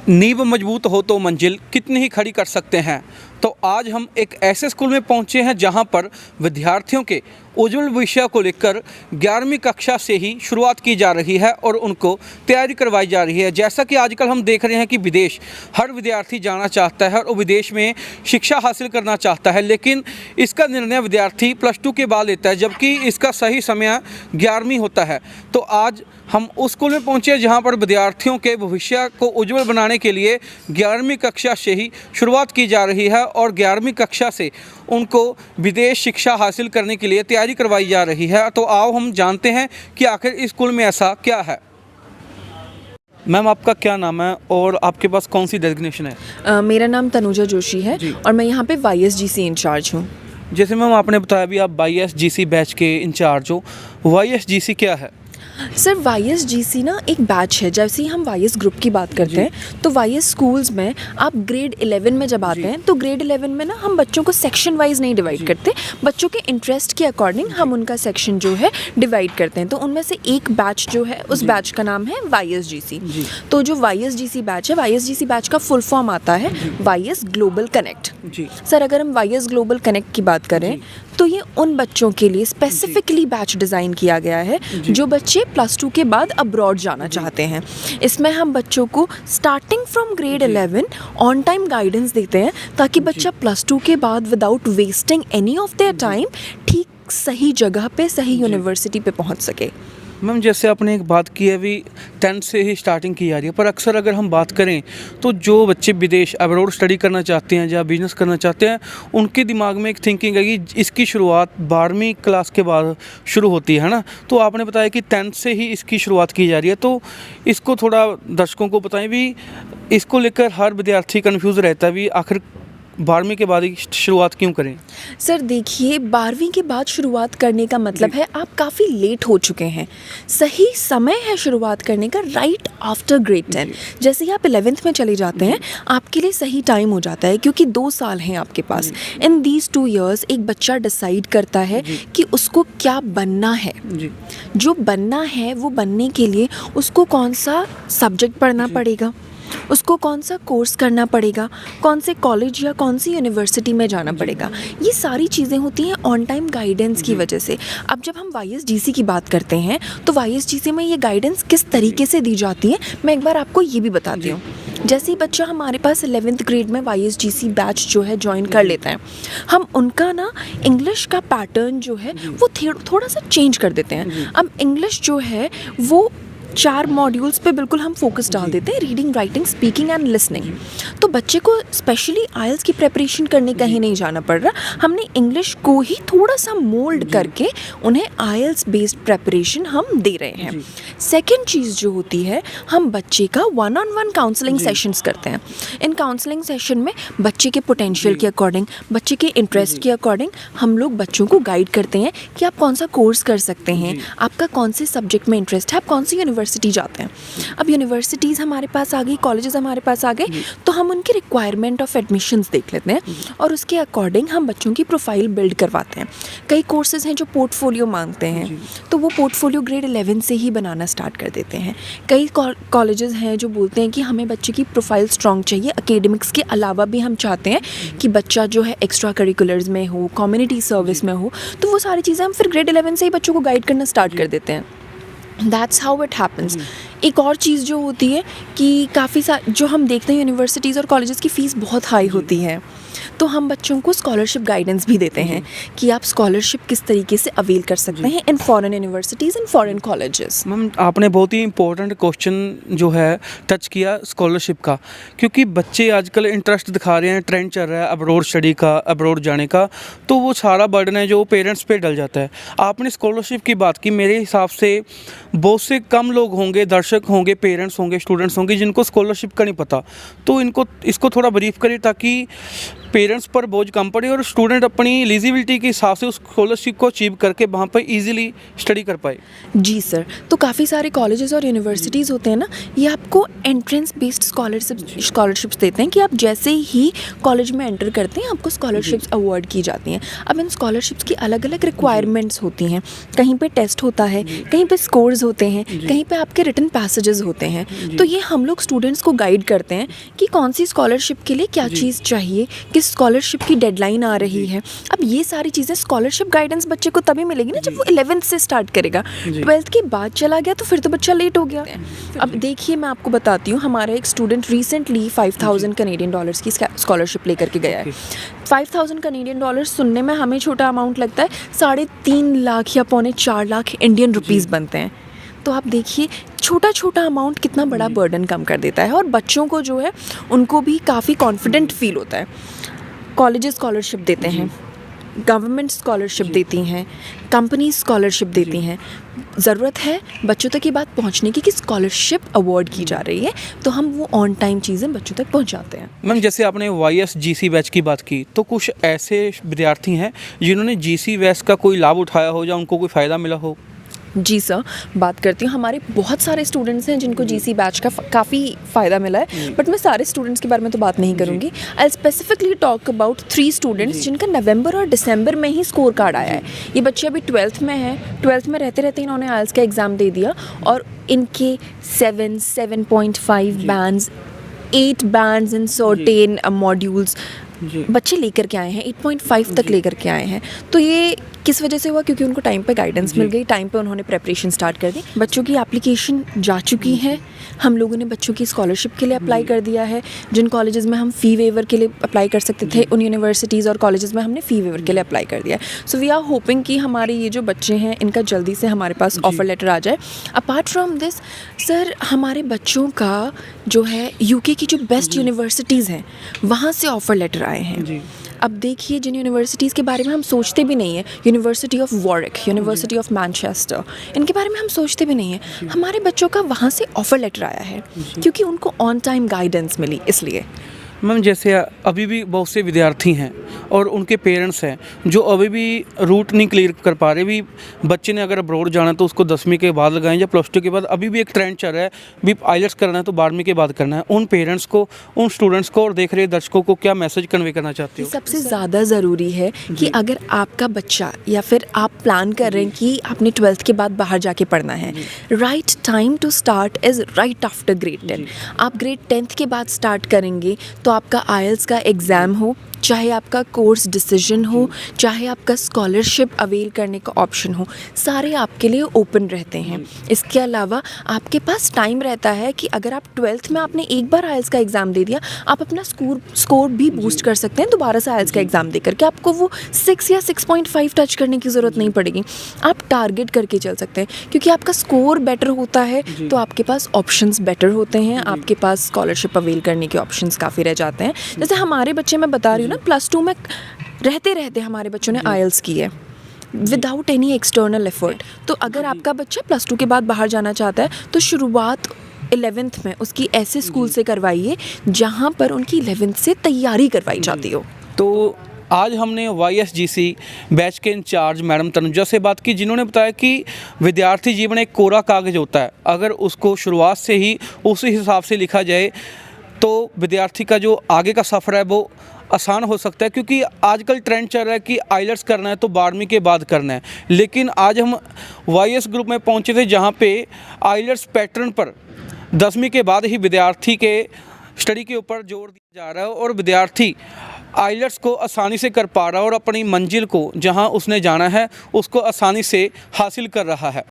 नींव मजबूत हो तो मंजिल कितनी ही खड़ी कर सकते हैं। तो आज हम एक ऐसे स्कूल में पहुंचे हैं जहां पर विद्यार्थियों के उज्जवल भविष्य को लेकर 11वीं कक्षा से ही शुरुआत की जा रही है और उनको तैयारी करवाई जा रही है। जैसा कि आजकल हम देख रहे हैं कि विदेश हर विद्यार्थी जाना चाहता है और विदेश में शिक्षा हासिल करना चाहता है, लेकिन इसका निर्णय विद्यार्थी +2 के बाद लेता है, जबकि इसका सही समय 11वीं होता है। तो आज हम उस स्कूल में पहुंचे हैं जहां पर विद्यार्थियों के भविष्य को उज्जवल बनाने के लिए 11वीं कक्षा से ही शुरुआत की जा रही है और 11वीं कक्षा से उनको विदेश शिक्षा हासिल करने के लिए तैयारी करवाई जा रही है। तो आओ हम जानते हैं कि आखिर इस स्कूल में ऐसा क्या है। मैम, आपका क्या नाम है और आपके पास कौन सी डेजिग्नेशन है? मेरा नाम तनुजा जोशी है और मैं यहाँ पे YSGC इंचार्ज हूँ। जैसे मैम आपने बताया भी आप YSGC बैच के इंचार्ज हो, YSGC क्या है? सर, YSGC ना एक बैच है। जैसे ही हम YS ग्रुप की बात करते हैं तो YS स्कूल्स में आप ग्रेड 11 में जब आते हैं तो ग्रेड 11 में ना हम बच्चों को सेक्शन वाइज नहीं डिवाइड करते, बच्चों के इंटरेस्ट के अकॉर्डिंग हम उनका सेक्शन जो है डिवाइड करते हैं। तो उनमें से एक बैच जो है उस बैच का नाम है YSGC। तो जो YSGC बैच है, YSGC बैच का फुल फॉर्म आता है YS ग्लोबल कनेक्ट। सर, अगर हम YS ग्लोबल कनेक्ट की बात करें तो ये उन बच्चों के लिए स्पेसिफिकली बैच डिज़ाइन किया गया है जो बच्चे +2 के बाद अब्रॉड जाना चाहते हैं। इसमें हम बच्चों को starting from grade 11 on time guidance देते हैं ताकि बच्चा +2 के बाद without wasting any of their time ठीक सही जगह पे, सही यूनिवर्सिटी पे पहुंच सके। मैम, जैसे आपने एक बात की है अभी 10th से ही स्टार्टिंग की जा रही है, पर अक्सर अगर हम बात करें तो जो बच्चे विदेश अब्रॉड स्टडी करना चाहते हैं या बिजनेस करना चाहते हैं, उनके दिमाग में एक थिंकिंग है कि इसकी शुरुआत 12वीं क्लास के बाद शुरू होती है ना। तो आपने बताया कि 10th से ही इसकी शुरुआत की जा रही है, तो इसको थोड़ा दर्शकों को बताएं भी। इसको लेकर हर विद्यार्थी कन्फ्यूज़ रहता है भी आखिर 12वीं के बाद ही शुरुआत क्यों करें? सर देखिए, 12वीं के बाद शुरुआत करने का मतलब है आप काफ़ी लेट हो चुके हैं। सही समय है शुरुआत करने का राइट आफ्टर ग्रेड 10। जैसे ही आप 11th में चले जाते हैं आपके लिए सही टाइम हो जाता है, क्योंकि 2 साल हैं आपके पास। इन दीज 2 years एक बच्चा डिसाइड करता है कि उसको क्या बनना है। जो बनना है वो बनने के लिए उसको कौन सा सब्जेक्ट पढ़ना पड़ेगा, उसको कौन सा कोर्स करना पड़ेगा, कौन से कॉलेज या कौन सी यूनिवर्सिटी में जाना पड़ेगा। ये सारी चीज़ें होती हैं ऑन टाइम गाइडेंस की वजह से। अब जब हम YSGC की बात करते हैं तो YSGC में ये गाइडेंस किस तरीके से दी जाती है मैं एक बार आपको ये भी बताती हूँ। जैसे ही बच्चा हमारे पास 11th ग्रेड में YSGC बैच जो है ज्वाइन कर लेते हैं, हम उनका ना इंग्लिश का पैटर्न जो है वो थोड़ा सा चेंज कर देते हैं। अब इंग्लिश जो है वो 4 मॉड्यूल्स पे बिल्कुल हम फोकस डाल देते हैं, reading, writing, speaking and listening. तो बच्चे को स्पेशली IELTS की प्रेपरेशन करने कहीं नहीं जाना पड़ रहा। हमने इंग्लिश को ही थोड़ा सा मोल्ड करके उन्हें IELTS बेस्ड प्रेपरेशन हम दे रहे हैं। सेकेंड चीज़ जो होती है, हम बच्चे का 1-on-1 काउंसलिंग सेशंस करते हैं। इन काउंसलिंग सेशन में बच्चे के पोटेंशियल के अकॉर्डिंग, बच्चे के इंटरेस्ट के अकॉर्डिंग हम लोग बच्चों को गाइड करते हैं कि आप कौन सा कोर्स कर सकते हैं, आपका कौन से सब्जेक्ट में इंटरेस्ट है, आप कौन सी यूनिवर्सिटी जाते हैं। अब यूनिवर्सिटीज़ हमारे पास आ गई, कॉलेजेस हमारे पास आ गए, तो हम उनकी रिक्वायरमेंट ऑफ एडमिशन्स देख लेते हैं और उसके अकॉर्डिंग हम बच्चों की प्रोफाइल बिल्ड करवाते हैं। कई कोर्सेज हैं जो पोर्टफोलियो मांगते हैं, तो वो पोर्टफोलियो ग्रेड 11 से ही बनाना स्टार्ट कर देते हैं। कई कॉलेजेस हैं जो बोलते हैं कि हमें बच्चे की प्रोफाइल स्ट्रॉन्ग चाहिए, एकेडमिक्स के अलावा भी हम चाहते हैं कि बच्चा जो है एक्स्ट्रा करिकुलर्स में हो, कम्युनिटी सर्विस में हो। तो वो सारी चीज़ें हम फिर ग्रेड 11 से ही बच्चों को गाइड करना स्टार्ट कर देते हैं। That's how it happens. एक और चीज़ जो होती है कि काफ़ी जो हम देखते हैं यूनिवर्सिटीज़ और कॉलेजेस की फ़ीस बहुत हाई होती है, तो हम बच्चों को स्कॉलरशिप गाइडेंस भी देते हैं कि आप स्कॉलरशिप किस तरीके से अवेल कर सकते हैं in foreign universities in foreign colleges. Ma'am, आपने बहुत ही इंपॉर्टेंट क्वेश्चन जो है टच किया स्कॉलरशिप का, क्योंकि बच्चे आजकल इंटरेस्ट दिखा रहे हैं, ट्रेंड चल रहा है अब्रॉड स्टडी का, अब्रॉड जाने का, तो वो सारा बर्डन है जो पेरेंट्स पे डल जाता है। आपने स्कॉलरशिप की बात की, मेरे हिसाब से बहुत से कम लोग होंगे, दर्शक होंगे, पेरेंट्स होंगे, स्टूडेंट्स होंगे जिनको स्कॉलरशिप का नहीं पता, तो इसको थोड़ा ब्रीफ करें ताकि पेरेंट्स पर बोझ कम पड़े और स्टूडेंट अपनी एलिजिबिलिटी के हिसाब से उस स्कॉलरशिप को अचीव करके वहाँ पर ईजिली स्टडी कर पाए। जी सर, तो काफ़ी सारे कॉलेजेस और यूनिवर्सिटीज़ होते हैं ना, ये आपको एंट्रेंस बेस्ड स्कॉलरशिप्स देते हैं कि आप जैसे ही कॉलेज में एंटर करते हैं आपको स्कॉलरशिप्स अवार्ड की जाती हैं। अब इन स्कॉलरशिप्स की अलग अलग रिक्वायरमेंट्स होती हैं, कहीं पे टेस्ट होता है, कहीं पे स्कोर्स होते हैं, कहीं पे आपके रिटन पैसेजेस होते हैं। तो ये हम लोग स्टूडेंट्स को गाइड करते हैं कि कौन सी स्कॉलरशिप के लिए क्या चीज़ चाहिए, किस स्कॉलरशिप की डेडलाइन आ रही है। अब ये सारी चीज़ें स्कॉलरशिप गाइडेंस बच्चे को तभी मिलेगी ना जब वो 11th से स्टार्ट करेगा। 12th के बाद चला गया तो फिर तो बच्चा लेट हो गया। अब देखिए मैं आपको बताती हूँ, हमारा एक स्टूडेंट रिसेंटली 5000 कनेडियन डॉलर्स की स्कॉलरशिप लेकर के गया है। 5000 कनेडियन डॉलर सुनने में हमें छोटा अमाउंट लगता है, 3.5 लाख या 4.25 लाख इंडियन रुपीज़ बनते हैं। तो आप देखिए छोटा छोटा अमाउंट कितना बड़ा बर्डन कम कर देता है, और बच्चों को जो है उनको भी काफ़ी कॉन्फिडेंट फील होता है। कॉलेजेस स्कॉलरशिप देते हैं, गवर्नमेंट स्कॉलरशिप देती हैं, कंपनी स्कॉलरशिप देती हैं। ज़रूरत है बच्चों तक ये बात पहुंचने की कि स्कॉलरशिप अवार्ड की जा रही है, तो हम वो ऑन टाइम चीज़ें बच्चों तक पहुंचाते हैं। मैम जैसे आपने YSGC बैच की बात की, तो कुछ ऐसे विद्यार्थी हैं जिन्होंने GC बैच का कोई लाभ उठाया हो या उनको कोई फ़ायदा मिला हो? जी सर, बात करती हूँ। हमारे बहुत सारे स्टूडेंट्स हैं जिनको GC बैच का काफ़ी फ़ायदा मिला है, बट मैं सारे स्टूडेंट्स के बारे में तो बात नहीं करूँगी। I specifically talk about 3 students जिनका नवंबर और दिसंबर में ही स्कोर कार्ड आया है। ये बच्चे अभी 12th में हैं, 12th में रहते रहते इन्होंने IELTS का एग्ज़ाम दे दिया और इनके 7.5 bands, 8 bands in certain modules बच्चे लेकर के आए हैं, 8.5 तक लेकर के आए हैं। तो ये किस वजह से हुआ? क्योंकि उनको टाइम पे गाइडेंस मिल गई, टाइम पे उन्होंने प्रेपरेशन स्टार्ट कर दी। बच्चों की एप्लीकेशन जा चुकी है, हम लोगों ने बच्चों की स्कॉलरशिप के लिए अप्लाई कर दिया है। जिन कॉलेजेस में हम फ़ी वेवर के लिए अप्लाई कर सकते थे, उन यूनिवर्सिटीज़ और कॉलेजेस में हमने फ़ी वेवर के लिए अप्लाई कर दिया है। सो वी आर होपिंग कि हमारे ये जो बच्चे हैं इनका जल्दी से हमारे पास ऑफ़र लेटर आ जाए। अपार्ट फ्रॉम दिस सर, हमारे बच्चों का जो है UK की जो बेस्ट यूनिवर्सिटीज़ हैं वहाँ से ऑफ़र लेटर आए हैं। अब देखिए जिन यूनिवर्सिटीज़ के बारे में हम सोचते भी नहीं हैं, university of Warwick, university of Manchester, इनके बारे में हम सोचते भी नहीं हैं, हमारे बच्चों का वहाँ से ऑफ़र लेटर आया है क्योंकि उनको ऑन टाइम गाइडेंस मिली इसलिए। मैम जैसे अभी भी बहुत से विद्यार्थी हैं और उनके पेरेंट्स हैं जो अभी भी रूट नहीं क्लियर कर पा रहे। भी बच्चे ने अगर अब्रॉड जाना तो उसको 10वीं के बाद लगाएं या +2 के बाद। अभी भी एक ट्रेंड चल रहा है भी IELTS करना है तो 12वीं के बाद करना है। उन पेरेंट्स को, उन स्टूडेंट्स को और देख रहे दर्शकों को क्या मैसेज कन्वे करना चाहते हो? सबसे ज़्यादा ज़रूरी है कि अगर आपका बच्चा या फिर आप प्लान कर रहे हैं कि आपने 12th के बाद बाहर जाके पढ़ना है, right time to start is right after grade 10। आप ग्रेड 10th के बाद स्टार्ट करेंगे तो आपका IELTS का एग्ज़ाम हो, चाहे आपका कोर्स डिसीजन हो, चाहे आपका स्कॉलरशिप अवेल करने का ऑप्शन हो, सारे आपके लिए ओपन रहते हैं। इसके अलावा आपके पास टाइम रहता है कि अगर आप 12th में आपने एक बार IELTS का एग्ज़ाम दे दिया, आप अपना स्कोर भी बूस्ट कर सकते हैं दोबारा से IELTS का एग्ज़ाम दे करके। आपको वो 6 या 6.5 टच करने की ज़रूरत नहीं पड़ेगी, आप टारगेट करके चल सकते हैं क्योंकि आपका स्कोर बेटर होता है तो आपके पास ऑप्शंस बेटर होते हैं, आपके पास स्कॉलरशिप अवेल करने के ऑप्शंस काफ़ी रह जाते हैं। जैसे हमारे बच्चे, मैं बता रही हूँ ना, +2 में रहते रहते हमारे बच्चों ने IELTS की है विदाउट एनी एक्सटर्नल एफर्ट। तो अगर आपका बच्चा +2 के बाद बाहर जाना चाहता है तो शुरुआत 11th में उसकी ऐसे स्कूल से करवाइए जहाँ पर उनकी 11th से तैयारी करवाई जाती हो। तो आज हमने YSGC बैच के इंचार्ज मैडम तनुजा से बात की, जिन्होंने बताया कि विद्यार्थी जीवन एक कोरा कागज़ होता है, अगर उसको शुरुआत से ही उसी हिसाब से लिखा जाए तो विद्यार्थी का जो आगे का सफ़र है वो आसान हो सकता है। क्योंकि आजकल ट्रेंड चल रहा है कि IELTS करना है तो 12वीं के बाद करना है, लेकिन आज हम YS ग्रुप में पहुंचे थे जहां पे IELTS पैटर्न पर 10वीं के बाद ही विद्यार्थी के स्टडी के ऊपर जोर दिया जा रहा है और विद्यार्थी IELTS को आसानी से कर पा रहा है और अपनी मंजिल को, जहां उसने जाना है, उसको आसानी से हासिल कर रहा है।